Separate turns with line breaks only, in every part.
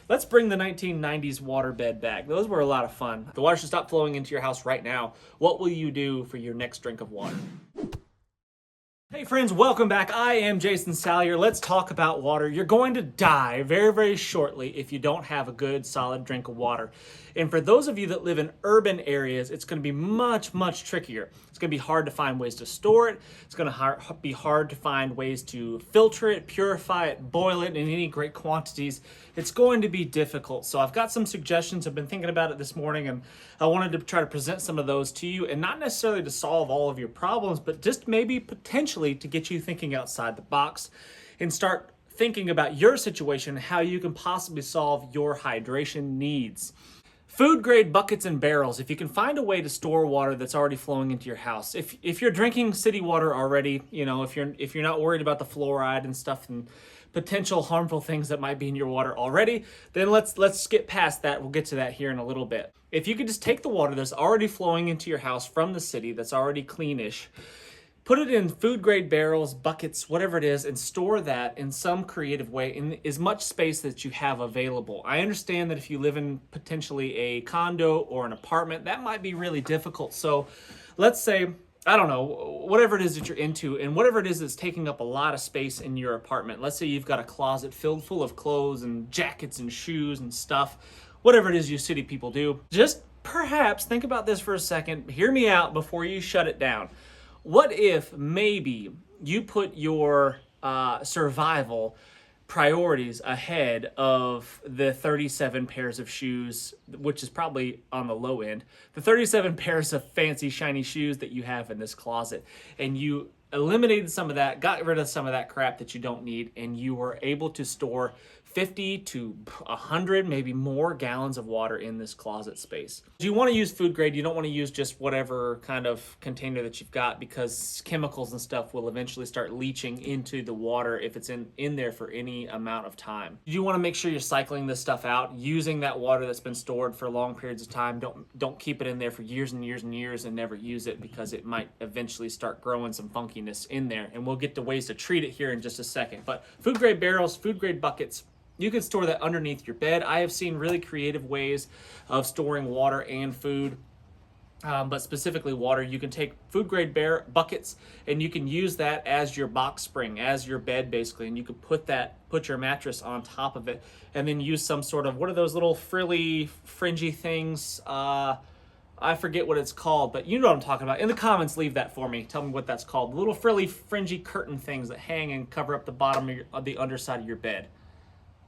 Let's bring the 1990s waterbed back. Those were a lot of fun. The water should stop flowing into your house right now. What will you do for your next drink of water? Hey friends, welcome back. I am Jason Salyer. Let's talk about water. You're going to die very, very shortly if you don't have a good, solid drink of water. And for those of you that live in urban areas, it's going to be much, much trickier. It's going to be hard to find ways to store it. It's going to be hard to find ways to filter it, purify it, boil it in any great quantities. It's going to be difficult. So I've got some suggestions. I've been thinking about it this morning, and I wanted to try to present some of those to you, and not necessarily to solve all of your problems, but just maybe potentially to get you thinking outside the box and start thinking about your situation, how you can possibly solve your hydration needs. Food grade buckets and barrels. If you can find a way to store water that's already flowing into your house. If you're drinking city water already, if you're not worried about the fluoride and stuff and potential harmful things that might be in your water already, then let's get past that. We'll get to that here in a little bit. If you could just take the water that's already flowing into your house from the city, that's already cleanish, put it in food grade barrels, buckets, whatever it is, and store that in some creative way in as much space that you have available. I understand that if you live in potentially a condo or an apartment, that might be really difficult. So let's say, I don't know, whatever it is that you're into and whatever it is that's taking up a lot of space in your apartment. Let's say you've got a closet filled full of clothes and jackets and shoes and stuff, whatever it is you city people do. Just perhaps think about this for a second. Hear me out before you shut it down. What if maybe you put your survival priorities ahead of the 37 pairs of shoes, which is probably on the low end, the 37 pairs of fancy shiny shoes that you have in this closet, and you eliminated some of that, got rid of some of that crap that you don't need, and you were able to store 50 to 100, maybe more gallons of water in this closet space. You want to use food grade. You don't want to use just whatever kind of container that you've got, because chemicals and stuff will eventually start leaching into the water if it's in there for any amount of time. You want to make sure you're cycling this stuff out, using that water that's been stored for long periods of time. Don't keep it in there for years and years and years and never use it, because it might eventually start growing some funkiness in there. And we'll get to ways to treat it here in just a second. But food grade barrels, food grade buckets, you can store that underneath your bed. I have seen really creative ways of storing water and food, but specifically water. You can take food grade buckets and you can use that as your box spring, as your bed basically, and you can put your mattress on top of it, and then use some sort of, what are those little fringy things? I forget what it's called, but you know what I'm talking about. In the comments, leave that for me. Tell me what that's called. The little fringy curtain things that hang and cover up the bottom of the underside of your bed.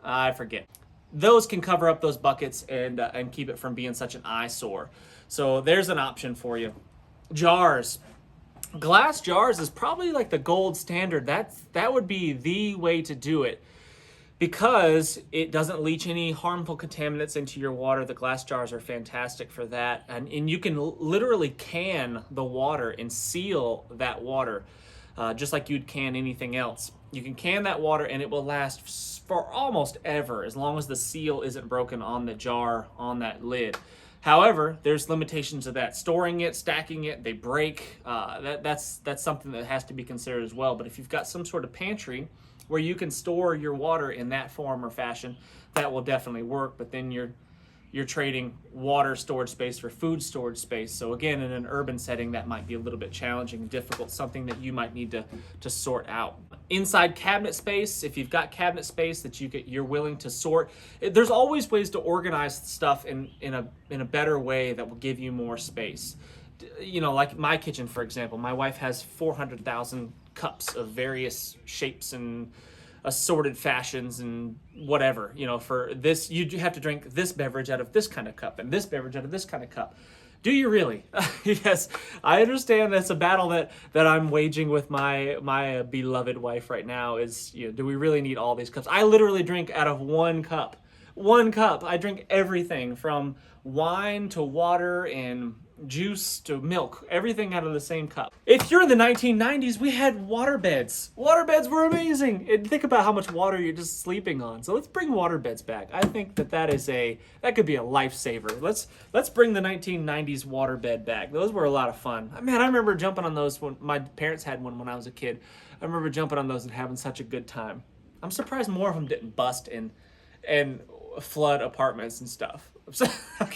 I forget. Those can cover up those buckets and keep it from being such an eyesore. So there's an option for you. Jars. Glass jars is probably like the gold standard. That would be the way to do it, because it doesn't leach any harmful contaminants into your water. The glass jars are fantastic for that. And you can literally can the water and seal that water, just like you'd can anything else. You can can that water and it will last for almost ever, as long as the seal isn't broken on the jar, on that lid. However, there's limitations to that. Storing it, stacking it, they break. That's something that has to be considered as well. But if you've got some sort of pantry where you can store your water in that form or fashion, that will definitely work. But then you're trading water storage space for food storage space. So again, in an urban setting, that might be a little bit challenging and difficult, something that you might need to sort out. Inside cabinet space, if you've got cabinet space that you're willing to sort, there's always ways to organize stuff in a better way that will give you more space. Like my kitchen, for example, my wife has 400,000 cups of various shapes and assorted fashions and whatever. For this, you have to drink this beverage out of this kind of cup and this beverage out of this kind of cup. Do you really? Yes, I understand that's a battle that I'm waging with my beloved wife right now. Is, do we really need all these cups? I literally drink out of one cup. One cup. I drink everything from wine to water and juice to milk, everything out of the same cup. If you're in the 1990s, we had water beds. Water beds were amazing. And think about how much water you're just sleeping on. So let's bring water beds back. I think that could be a lifesaver. Let's bring the 1990s water bed back. Those were a lot of fun. Man, I remember jumping on those when my parents had one when I was a kid. I remember jumping on those and having such a good time. I'm surprised more of them didn't bust and flood apartments and stuff.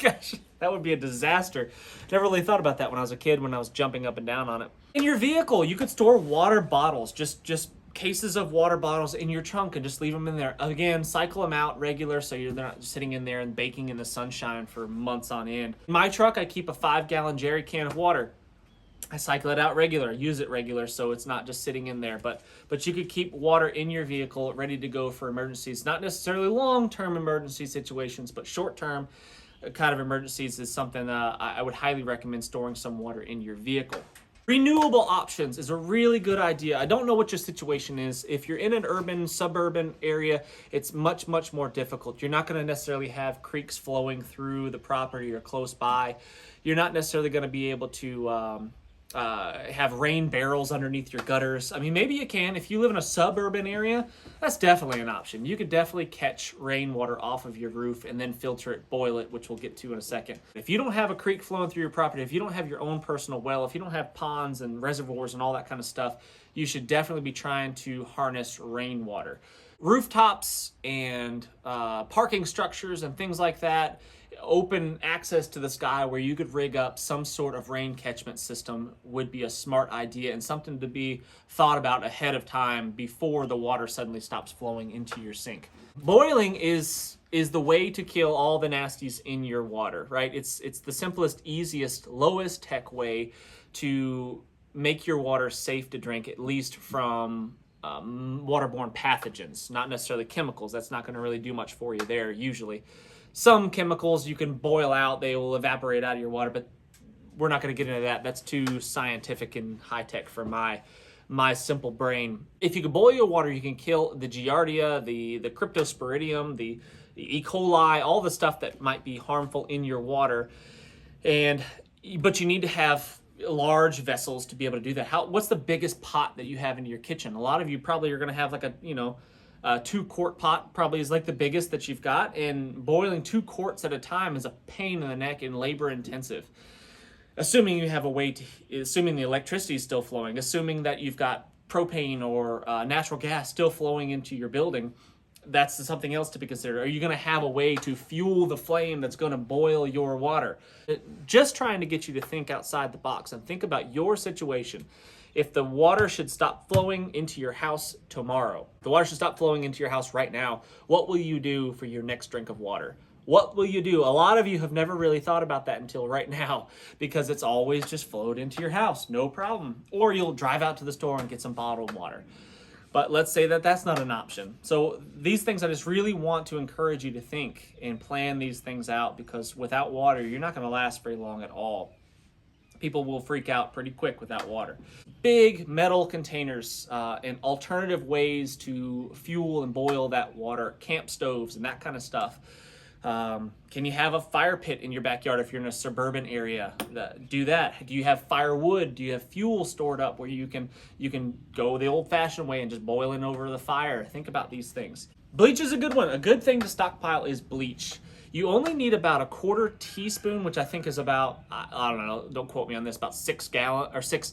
Gosh, that would be a disaster. Never really thought about that when I was a kid, when I was jumping up and down on it. In your vehicle, you could store water bottles, just cases of water bottles in your trunk, and just leave them in there. Again, cycle them out regular so they're not just sitting in there and baking in the sunshine for months on end. In my truck, I keep a 5-gallon jerry can of water. I cycle it out regular, use it regular, so it's not just sitting in there. But you could keep water in your vehicle ready to go for emergencies. Not necessarily long-term emergency situations, but short-term kind of emergencies is something I would highly recommend storing some water in your vehicle. Renewable options is a really good idea. I don't know what your situation is. If you're in an urban, suburban area, it's much, much more difficult. You're not going to necessarily have creeks flowing through the property or close by. You're not necessarily going to be able to have rain barrels underneath your gutters. I mean, maybe you can. If you live in a suburban area, that's definitely an option. You could definitely catch rainwater off of your roof and then filter it, boil it, which we'll get to in a second. If you don't have a creek flowing through your property, if you don't have your own personal well, if you don't have ponds and reservoirs and all that kind of stuff, you should definitely be trying to harness rainwater. Rooftops and parking structures and things like that, open access to the sky where you could rig up some sort of rain catchment system would be a smart idea and something to be thought about ahead of time before the water suddenly stops flowing into your sink. Boiling is the way to kill all the nasties in your water, right? It's the simplest, easiest, lowest tech way to make your water safe to drink, at least from waterborne pathogens, not necessarily chemicals. That's not going to really do much for you there usually. Some chemicals you can boil out, they will evaporate out of your water, but we're not going to get into that. That's too scientific and high-tech for my simple brain. If you can boil your water, you can kill the Giardia, the Cryptosporidium, the E. coli, all the stuff that might be harmful in your water. But you need to have large vessels to be able to do that. What's the biggest pot that you have in your kitchen? A lot of you probably are going to have like a 2-quart pot probably is like the biggest that you've got, and boiling 2 quarts at a time is a pain in the neck and labor intensive. Assuming you have a way to, assuming the electricity is still flowing, assuming that you've got propane or natural gas still flowing into your building, that's something else to be considered. Are you going to have a way to fuel the flame that's going to boil your water? Just trying to get you to think outside the box and think about your situation. If the water should stop flowing into your house tomorrow, the water should stop flowing into your house right now, what will you do for your next drink of water? What will you do? A lot of you have never really thought about that until right now because it's always just flowed into your house, no problem. Or you'll drive out to the store and get some bottled water. But let's say that that's not an option. So these things, I just really want to encourage you to think and plan these things out, because without water, you're not going to last very long at all. People will freak out pretty quick without water. Big metal containers and alternative ways to fuel and boil that water, camp stoves and that kind of stuff. Can you have a fire pit in your backyard if you're in a suburban area? Do that. Do you have firewood? Do you have fuel stored up where you can go the old-fashioned way and just boil in over the fire? Think about these things. Bleach is a good one. A good thing to stockpile is bleach. You only need about a 1/4 teaspoon, which I think is about, I don't know, don't quote me on this, about 6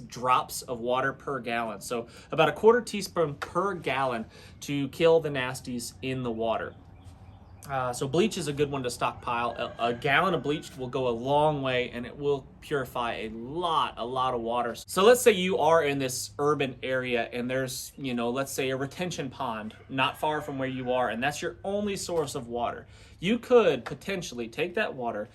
drops of water per gallon. So about a 1/4 teaspoon per gallon to kill the nasties in the water. So bleach is a good one to stockpile. A gallon of bleach will go a long way, and it will purify a lot of water. So let's say you are in this urban area and there's, let's say a retention pond not far from where you are, and that's your only source of water. You could potentially take that water,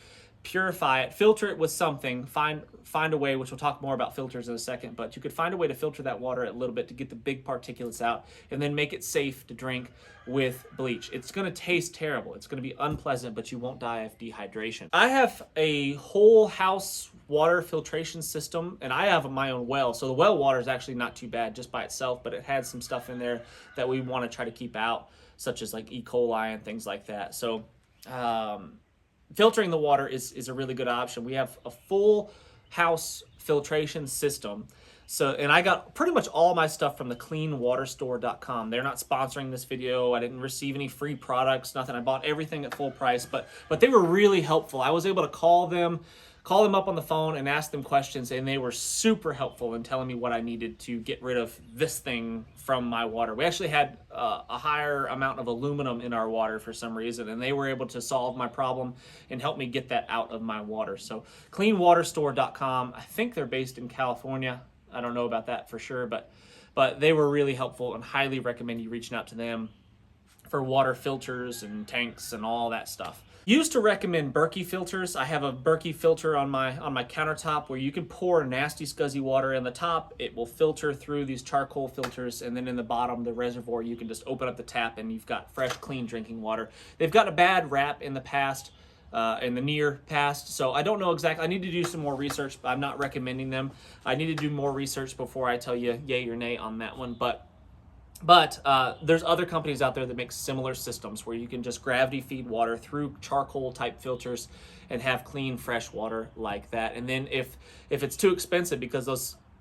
purify it, filter it with something, find a way, which we'll talk more about filters in a second, but you could find a way to filter that water a little bit to get the big particulates out and then make it safe to drink with bleach. It's going to taste terrible. It's going to be unpleasant, but you won't die of dehydration. I have a whole house water filtration system, and I have my own well. So the well water is actually not too bad just by itself, but it had some stuff in there that we want to try to keep out, such as like E. coli and things like that. So filtering the water is a really good option. We have a full house filtration system So, and I got pretty much all my stuff from the cleanwaterstore.com. They're not sponsoring this video. I didn't receive any free products, nothing. I bought everything at full price, but they were really helpful. I was able to call them up on the phone and ask them questions, and they were super helpful in telling me what I needed to get rid of this thing from my water. We actually had a higher amount of aluminum in our water for some reason, and they were able to solve my problem and help me get that out of my water. So cleanwaterstore.com, I think they're based in California. I don't know about that for sure, but they were really helpful, and highly recommend you reaching out to them for water filters and tanks and all that stuff. Used to recommend Berkey filters. I have a Berkey filter on my countertop where you can pour nasty scuzzy water in the top. It will filter through these charcoal filters, and then in the bottom, the reservoir, you can just open up the tap and you've got fresh, clean drinking water. They've gotten a bad rap in the past, in the near past, so I don't know exactly. I need to do some more research, but I'm not recommending them. I need to do more research before I tell you yay or nay on that one, but there's other companies out there that make similar systems where you can just gravity feed water through charcoal type filters and have clean, fresh water like that. And then if it's too expensive, because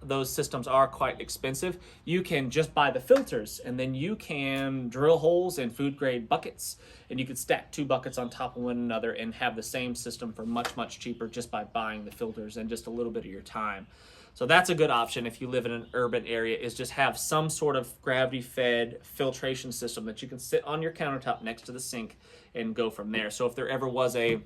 those systems are quite expensive, you can just buy the filters, and then you can drill holes in food grade buckets, and you could stack 2 buckets on top of one another and have the same system for much, much cheaper just by buying the filters and just a little bit of your time. So that's a good option if you live in an urban area, is just have some sort of gravity-fed filtration system that you can sit on your countertop next to the sink and go from there. So if there ever was a,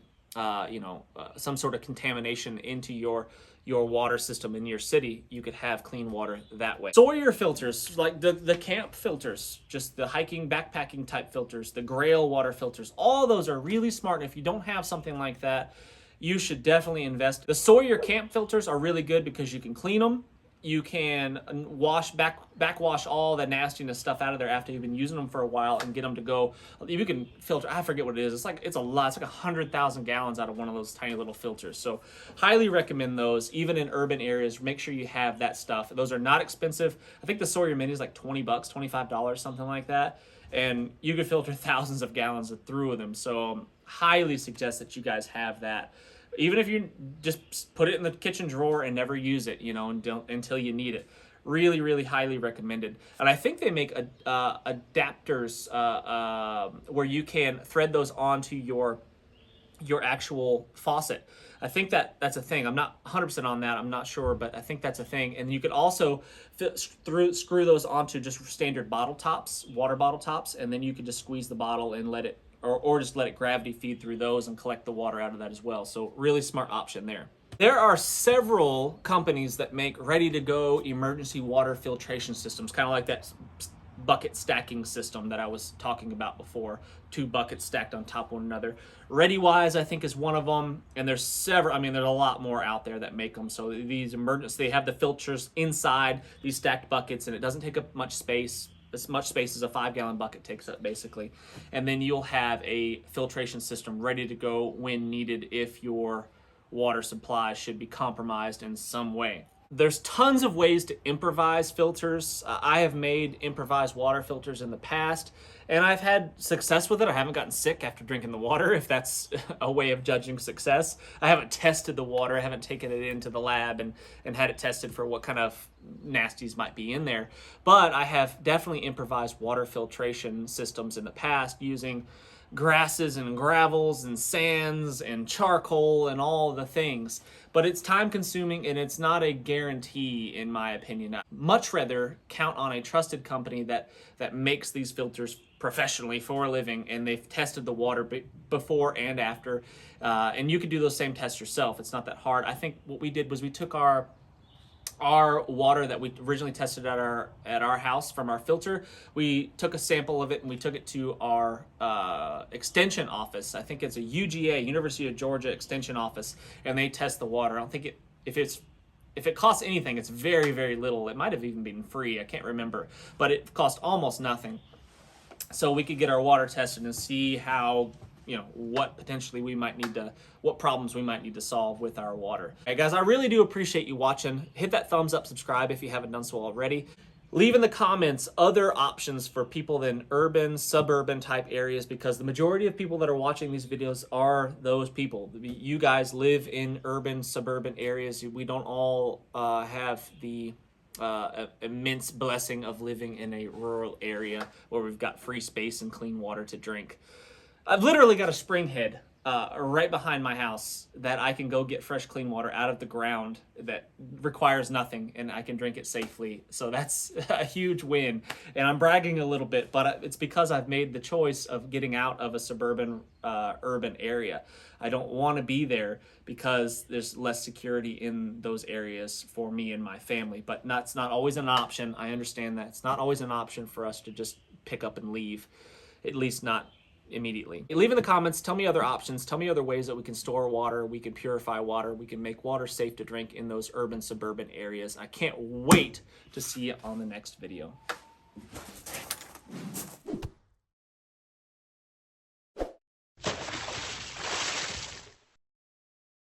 some sort of contamination into your water system in your city, you could have clean water that way. Sawyer filters, like the camp filters, just the hiking, backpacking type filters, the Grail water filters, all those are really smart. And if you don't have something like that, you should definitely invest. The Sawyer camp filters are really good because you can clean them. You can backwash all the nastiness stuff out of there after you've been using them for a while and get them to go. You can filter, I forget what it is. It's a lot. It's like 100,000 gallons out of one of those tiny little filters. So highly recommend those. Even in urban areas, make sure you have that stuff. Those are not expensive. I think the Sawyer Mini is like $20, $25, something like that. And you could filter thousands of gallons through them. So highly suggest that you guys have that. Even if you just put it in the kitchen drawer and never use it, until you need it. Really, really highly recommended. And I think they make adapters where you can thread those onto your actual faucet. I think that's a thing. I'm not 100% on that. I'm not sure, but I think that's a thing. And you could also screw those onto just standard bottle tops, water bottle tops, and then you could just squeeze the bottle and let it, or just let it gravity feed through those and collect the water out of that as well. So really smart option there. There are several companies that make ready-to-go emergency water filtration systems, kind of like that bucket stacking system that I was talking about before. 2 buckets stacked on top of one another. ReadyWise, I think, is one of them, and there's several. I mean, there's a lot more out there that make them. So these they have the filters inside these stacked buckets, and it doesn't take up much space. As much space as a 5-gallon bucket takes up, basically. And then you'll have a filtration system ready to go when needed if your water supply should be compromised in some way. There's tons of ways to improvise filters. I have made improvised water filters in the past, and I've had success with it. I haven't gotten sick after drinking the water, if that's a way of judging success. I haven't tested the water. I haven't taken it into the lab and had it tested for what kind of nasties might be in there. But I have definitely improvised water filtration systems in the past using grasses and gravels and sands and charcoal and all the things. But it's time consuming, and it's not a guarantee, in my opinion. I'd much rather count on a trusted company that makes these filters professionally for a living, and they've tested the water before and after. And you could do those same tests yourself. It's not that hard. I think what we did was we took our water that we originally tested at our house from our filter. We took a sample of it and we took it to our extension office. I think it's a UGA, University of Georgia extension office, and they test the water. I don't think if it costs anything, it's very, very little. It might have even been free. I can't remember, but it cost almost nothing. So we could get our water tested and see how, what potentially what problems we might need to solve with our water. Hey guys, I really do appreciate you watching. Hit that thumbs up, subscribe if you haven't done so already. Leave in the comments other options for people in urban, suburban type areas, because the majority of people that are watching these videos are those people. You guys live in urban, suburban areas. We don't all have the immense blessing of living in a rural area where we've got free space and clean water to drink. I've literally got a spring head right behind my house that I can go get fresh, clean water out of the ground that requires nothing, and I can drink it safely. So that's a huge win. And I'm bragging a little bit, but it's because I've made the choice of getting out of a suburban, urban area. I don't want to be there because there's less security in those areas for me and my family. But that's not always an option. I understand that. It's not always an option for us to just pick up and leave, at least not immediately. Leave in the comments, tell me other options, tell me other ways that we can store water, we can purify water, we can make water safe to drink in those urban, suburban areas. I can't wait to see you on the next video.